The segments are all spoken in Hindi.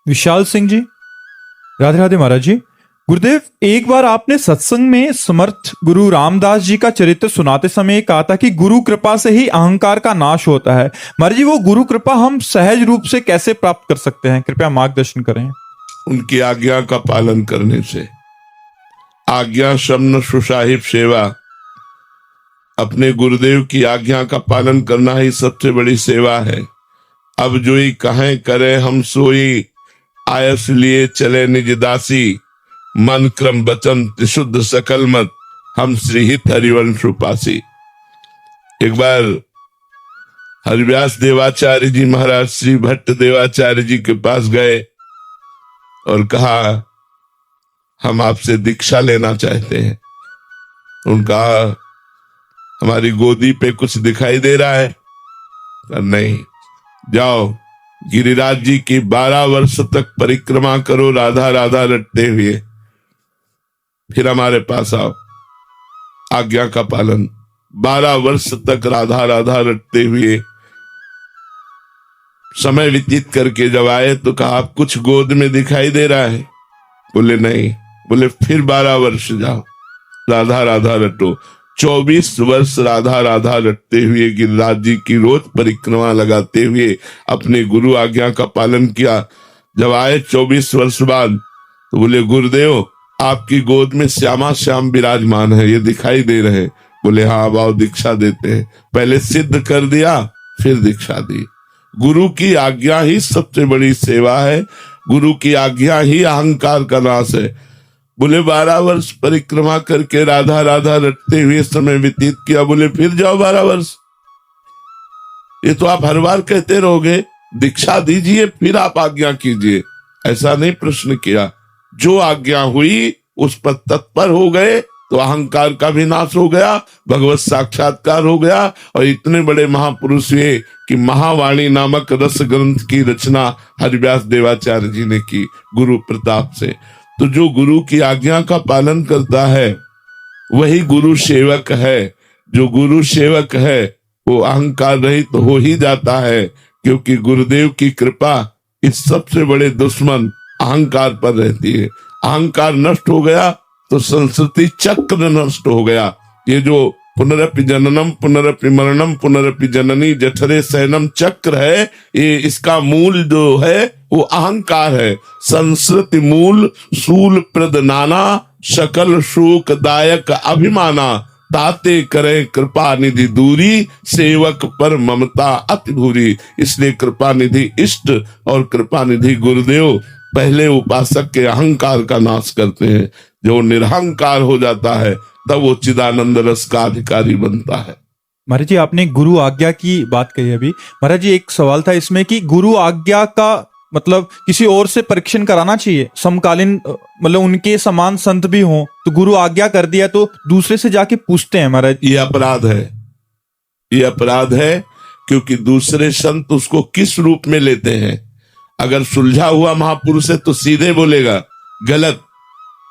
विशाल सिंह जी, राधे राधे महाराज जी। गुरुदेव, एक बार आपने सत्संग में समर्थ गुरु रामदास जी का चरित्र सुनाते समय कहा था कि गुरु कृपा से ही अहंकार का नाश होता है। महाराज जी, वो गुरु कृपा हम सहज रूप से कैसे प्राप्त कर सकते हैं? कृपया मार्गदर्शन करें। उनकी आज्ञा का पालन करने से। आज्ञा शमन सुसाहिब सेवा, अपने गुरुदेव की आज्ञा का पालन करना ही सबसे बड़ी सेवा है। अब जोई कहें करे हम सोई, आयस लिए चले निज दासी, मन क्रम वचन त्रिशुद्ध सकल मत, हम श्री हित हरिवंश उपासी। एक बार हरिव्यास देवाचार्य जी महाराज श्री भट्ट देवाचार्य जी के पास गए और कहा, हम आपसे दीक्षा लेना चाहते हैं। उनका हमारी गोदी पे कुछ दिखाई दे रहा है? नहीं, जाओ गिरिराज जी की 12 वर्ष तक परिक्रमा करो राधा राधा रटते हुए, फिर हमारे पास आओ। आज्ञा का पालन, 12 वर्ष तक राधा राधा रटते हुए समय व्यतीत करके जब आए तो कहा, आप कुछ गोद में दिखाई दे रहा है? बोले नहीं। बोले फिर 12 वर्ष जाओ, राधा राधा रटो। 24 वर्ष राधा राधा रटते हुए गिरिराज जी की रोज परिक्रमा लगाते हुए अपने गुरु आज्ञा का पालन किया। जब आए 24 वर्ष बाद तो बोले, गुरुदेव आपकी गोद में श्यामा श्याम विराजमान है, ये दिखाई दे रहे। बोले हाँ, अब आओ दीक्षा देते हैं। पहले सिद्ध कर दिया, फिर दीक्षा दी। गुरु की आज्ञा ही सबसे बड़ी सेवा है। गुरु की आज्ञा ही अहंकार का नाश है। बोले 12 वर्ष परिक्रमा करके राधा राधा रटते हुए समय व्यतीत किया। बोले फिर जाओ 12 वर्ष। ये तो आप हर बार कहते रहोगे, दीक्षा दीजिए फिर आप आज्ञा कीजिए। ऐसा नहीं प्रश्न किया। जो आज्ञा हुई उस पर तत्पर हो गए तो अहंकार का भी नाश हो गया, भगवत साक्षात्कार हो गया। और इतने बड़े महापुरुष हुए कि महावाणी नामक रस ग्रंथ की रचना हरिव्यास देवाचार्य जी ने की गुरु प्रताप से। तो जो गुरु की आज्ञा का पालन करता है वही गुरु सेवक है। जो गुरु सेवक है वो अहंकार रहित तो हो ही जाता है, क्योंकि गुरुदेव की कृपा इस सबसे बड़े दुश्मन अहंकार पर रहती है। अहंकार नष्ट हो गया तो संस्कृति चक्र नष्ट हो गया। ये जो पुनरपि जननम पुनरपि मरणम पुनरपि जननी जठरे शयनम चक्र है, ये इसका मूल जो है वो अहंकार है। संस्कृति मूल सूल प्रद नाना, सकल शोक दायक अभिमाना, ताते करे कृपा निधि दूरी, सेवक पर ममता अति भूरी। इसलिए कृपा निधि इष्ट और कृपा निधि गुरुदेव पहले उपासक के अहंकार का नाश करते हैं। जो निरहंकार हो जाता है तब वो चिदानंद रस का अधिकारी बनता है। महाराज जी, आपने गुरु आज्ञा की बात कही अभी। महाराज जी, एक सवाल था इसमें कि गुरु आज्ञा का मतलब किसी और से परीक्षण कराना चाहिए? समकालीन मतलब उनके समान संत भी हों तो गुरु आज्ञा कर दिया तो दूसरे से जाके पूछते हैं महाराज। ये अपराध है, ये अपराध है, क्योंकि दूसरे संत उसको किस रूप में लेते हैं। अगर सुलझा हुआ महापुरुष है तो सीधे बोलेगा, गलत।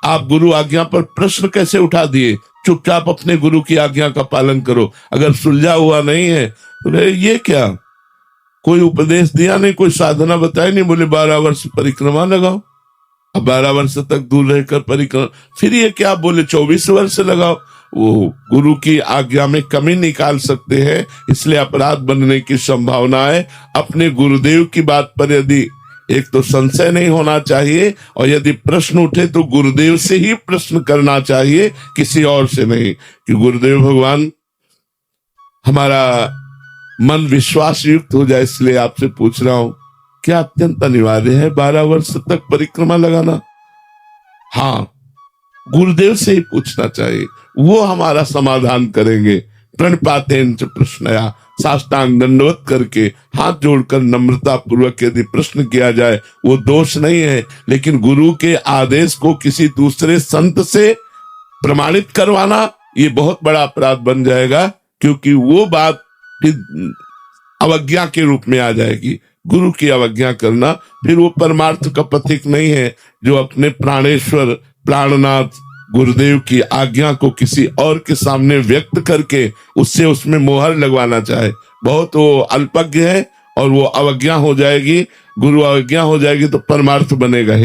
आप गुरु आज्ञा पर प्रश्न कैसे उठा दिए? चुपचाप अपने गुरु की आज्ञा का पालन करो। अगर सुलझा हुआ नहीं है तो ये क्या, कोई उपदेश दिया नहीं, कोई साधना बताई नहीं। बोले 12 वर्ष परिक्रमा लगाओ। अब 12 वर्ष तक दूर रहकर परिक्रमा, फिर ये क्या बोले 24 वर्ष लगाओ। वो गुरु की आज्ञा में कमी निकाल सकते हैं, इसलिए अपराध बनने की संभावना है। अपने गुरुदेव की बात पर यदि एक तो संशय नहीं होना चाहिए, और यदि प्रश्न उठे तो गुरुदेव से ही प्रश्न करना चाहिए, किसी और से नहीं। कि गुरुदेव भगवान हमारा मन विश्वास युक्त हो जाए, इसलिए आपसे पूछ रहा हूं, क्या अत्यंत अनिवार्य है 12 वर्ष तक परिक्रमा लगाना? हाँ, गुरुदेव से ही पूछना चाहिए, वो हमारा समाधान करेंगे। प्रणपातेन च प्रश्नया, साष्टांग दंडवत करके हाथ जोड़कर नम्रता पूर्वक यदि प्रश्न किया जाए वो दोष नहीं है। लेकिन गुरु के आदेश को किसी दूसरे संत से प्रमाणित करवाना ये बहुत बड़ा अपराध बन जाएगा, क्योंकि वो बात फिर अवज्ञा के रूप में आ जाएगी। गुरु की अवज्ञा करना फिर वो परमार्थ का पथिक नहीं है, जो अपने प्राणेश्वर प्राणनाथ गुरुदेव की आज्ञा को किसी और के सामने व्यक्त करके उससे उसमें मोहर लगवाना चाहे। बहुत वो अल्पज्ञ है और वो अवज्ञा हो जाएगी। गुरु आज्ञा हो जाएगी तो परमार्थ बनेगा ही।